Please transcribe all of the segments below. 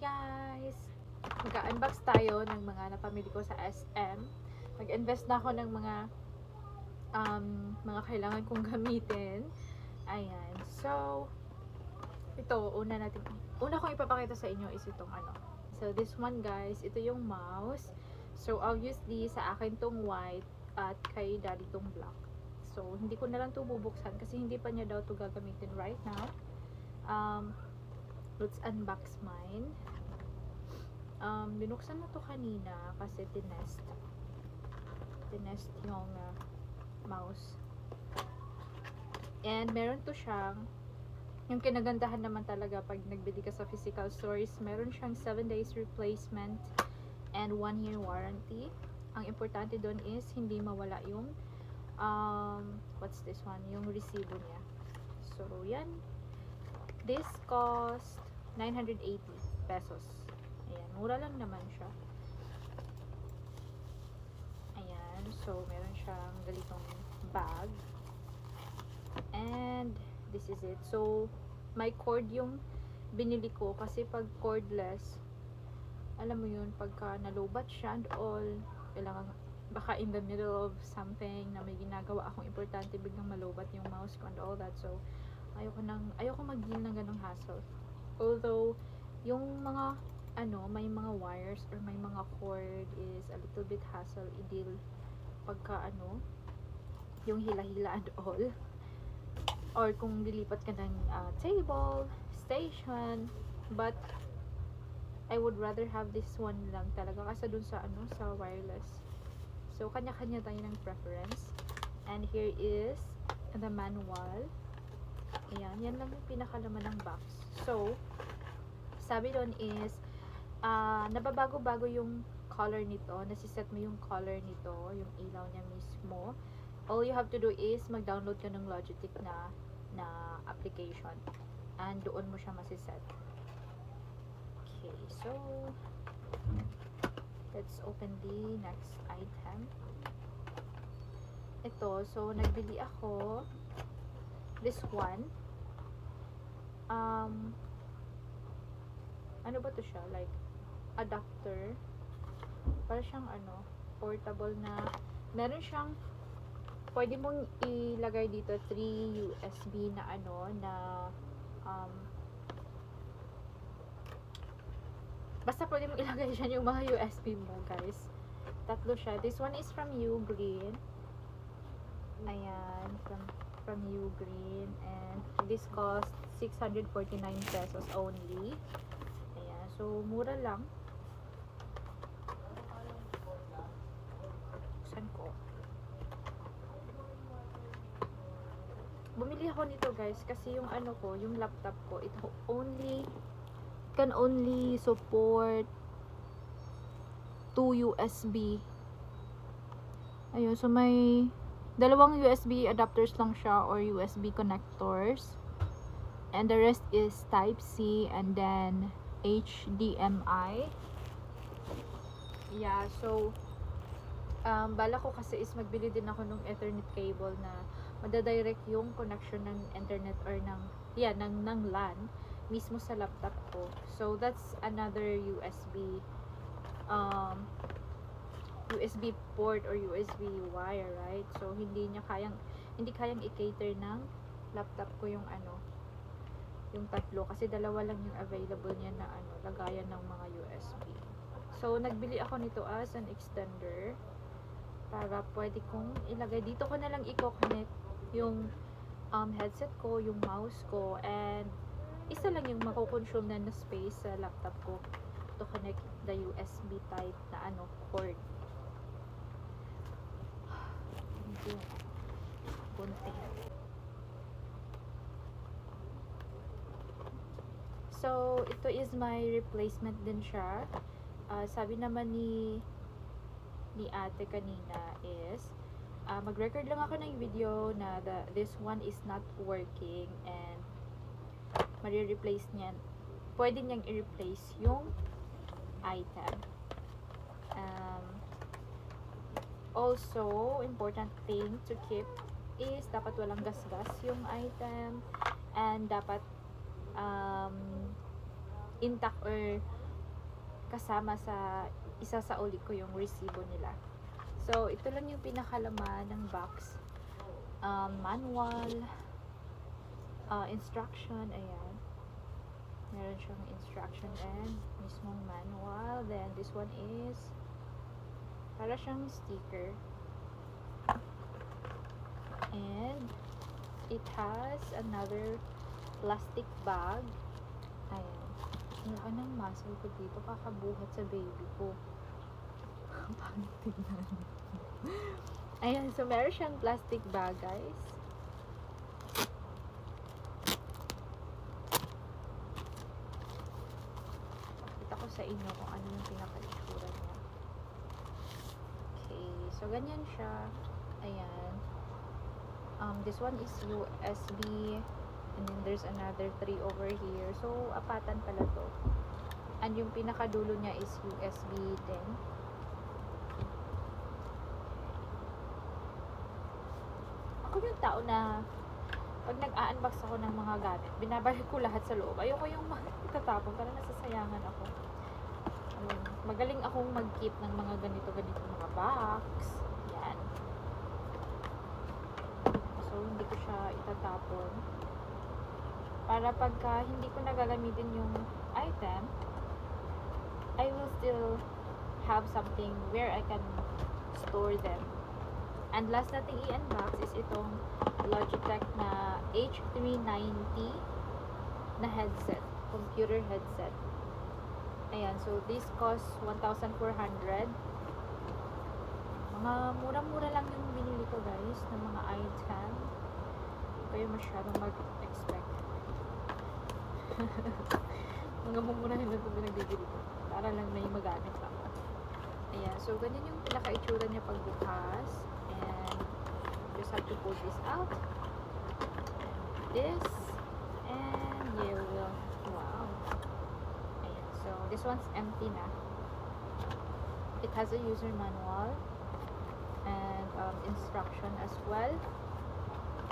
guys! Mag-unbox tayo ng mga napamili ko sa SM. Mag-invest na ako ng mga kailangan kong gamitin. Ayan. So, ito, una kong ipapakita sa inyo is itong ano. So, this one guys, ito yung mouse. So, obviously, sa akin tong white at kay daddy tong black. So, hindi ko na lang ito bubuksan kasi hindi pa niya daw ito gagamitin right now. Let's unbox mine. Binuksan na to kanina kasi tinest yung mouse. And meron to siyang, yung kinagandahan naman talaga pag nagbili ka sa physical stores, meron siyang 7 days replacement and 1 year warranty. Ang importante doon is hindi mawala yung what's this one? Yung resibo niya. So, yan. This cost 980 pesos. Ayan, mura lang naman siya. Ayan, so meron siyang ganitong bag. And this is it. So, may cord yung binili ko kasi pag cordless, alam mo yun, pagka nalobat siya and all, kailangan baka in the middle of something na may ginagawa akong importante, biglang malobat yung mouse ko and all that. So, ayoko mag-deal ng ganong hassle. Although, yung mga may mga wires or may mga cord is a little bit hassle i-deal pagka yung hila-hila and all. Or kung lilipat ka ng table, station, but I would rather have this one lang talaga kasi dun sa sa wireless. So, kanya-kanya tayo ng preference. And here is the manual. Ayan, yan lang yung pinakalaman ng box. So, sabi doon is, nababago-bago yung color nito. Nasiset mo yung color nito, yung ilaw niya mismo. All you have to do is mag-download ka ng Logitech na application. And doon mo siya masiset. Okay, so, let's open the next item. Ito, so, nagbili ako this one. Ano ba to siya? Like, adapter. Para siyang portable na, meron siyang, pwede mong ilagay dito 3 USB na basta pwede mong ilagay dyan yung mga USB mo, guys. Tatlo siya. This one is from Ugreen. Ayan, from Ugreen, and this cost 649 pesos only. Ayan, so mura lang. Saan ko? Bumili ako nito guys kasi yung yung laptop ko, it can only support 2 USB. Ayun, so may dalawang USB adapters lang siya or USB connectors. And the rest is Type-C and then HDMI. Yeah, so bala ko kasi is magbili din ako ng Ethernet cable na madadirect yung connection ng internet or ng LAN mismo sa laptop ko. So that's another USB port or USB wire, right? So hindi kayang i-cater ng laptop ko yung yung tatlo kasi dalawa lang yung available niya na lagayan ng mga USB. So nagbili ako nito as an extender para pwede kong ilagay dito, ko na lang i-connect yung headset ko, yung mouse ko, and isa lang yung mako-consume na space sa laptop ko to connect the USB type na cord. Bunting. So, ito is my replacement din siya. Sabi naman ni ate kanina is, mag-record lang ako ng video na this one is not working and mari-replace niyan. Pwede niyang i-replace yung item. Also, important thing to keep is dapat walang gasgas yung item and dapat intact or kasama sa isa sa uli ko yung resibo nila. So, ito lang yung pinakalaman ng box. Manual, instruction, ayan. Meron siyang instruction and mismong manual. Then, this one is para siyang sticker. And it has another plastic bag. Ayan. Ang ng muscle ko dito, kakabuhat sa baby ko. Pangit tignan. Ayan, so meron siyang plastic bag, guys. Pakita ko sa inyo kung ano yung pinaka-itsura niya. Okay, so ganyan siya. Ayan. This one is USB, and then there's another 3 over here. So, apatan pala to. And yung pinakadulo niya is USB din. Ako yung tao na pag nag-a-unbox ako ng mga gamit, binabalik ko lahat sa loob. Ayoko yung itatapon, parang nasasayangan ako. Magaling akong mag-keep ng mga ganito-ganito mga box. Yan. So, hindi ko siya itatapon. Para pagka hindi ko nagagamitin yung item, I will still have something where I can store them. And last nating i-unbox is itong Logitech na H390 na headset, computer headset. Ayan, so this costs 1,400. Mga mura-mura lang yung binili ko, guys, ng mga item. Hindi kayo masyadong mag-expect. Mga mumurahin lang kung pinagbibili ko. Para lang may magamit ako. Ayan, so ganyan yung pinaka-itsura niya pagbukas. And just have to pull this out. This. And you will. Wow. Ayan, so this one's empty na. It has a user manual and instruction as well.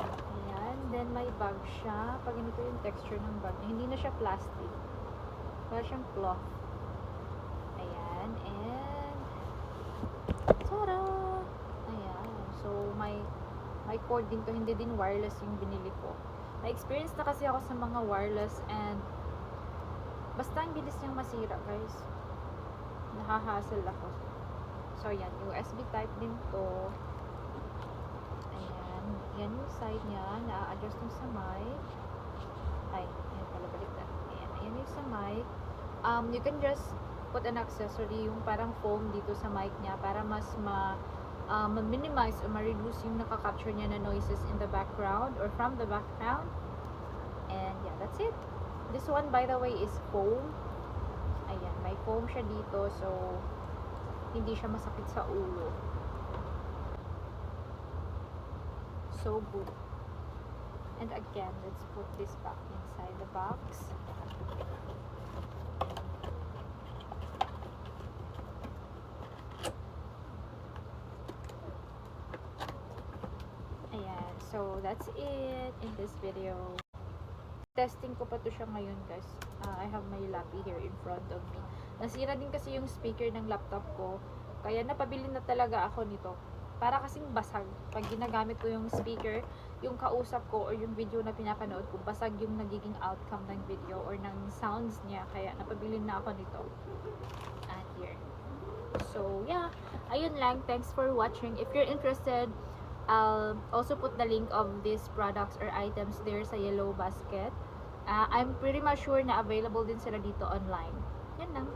Ayan, then may bag siya. Pag ganito yung texture ng bag, hindi na siya plastic. Wala siyang cloth. Ayan, and tada! Ayan, so may cord din to, hindi din wireless yung binili ko. Na-experience na kasi ako sa mga wireless and basta ang bilis niyang masira, guys. Nahahassle ako. So, yan, USB type din to. Ayan, yan yung side niya. Na-adjust yung sa mic. Ay, ayan pala, baliktad. Ayan, ayan yung sa mic. You can just put an accessory, yung parang foam dito sa mic niya para mas ma-minimize or ma-reduce yung nakaka-capture niya na noises in the background or from the background. And yeah, that's it. This one, by the way, is foam. Ayan, may foam siya dito, so hindi siya masakit sa ulo. So good. And again, let's put this back inside the box. Ayan, so that's it in this video. Testing ko pa to siya ngayon, guys. I have my lappy here in front of me. Nasira din kasi yung speaker ng laptop ko, kaya napabili na talaga ako nito. Para kasing basag. Pag ginagamit ko yung speaker, yung kausap ko or yung video na pinapanood ko, basag yung nagiging outcome ng video or ng sounds niya. Kaya napabili na ako nito. And here. So, yeah. Ayun lang. Thanks for watching. If you're interested, I'll also put the link of these products or items there sa yellow basket. I'm pretty much sure na available din sila dito online. Yan lang.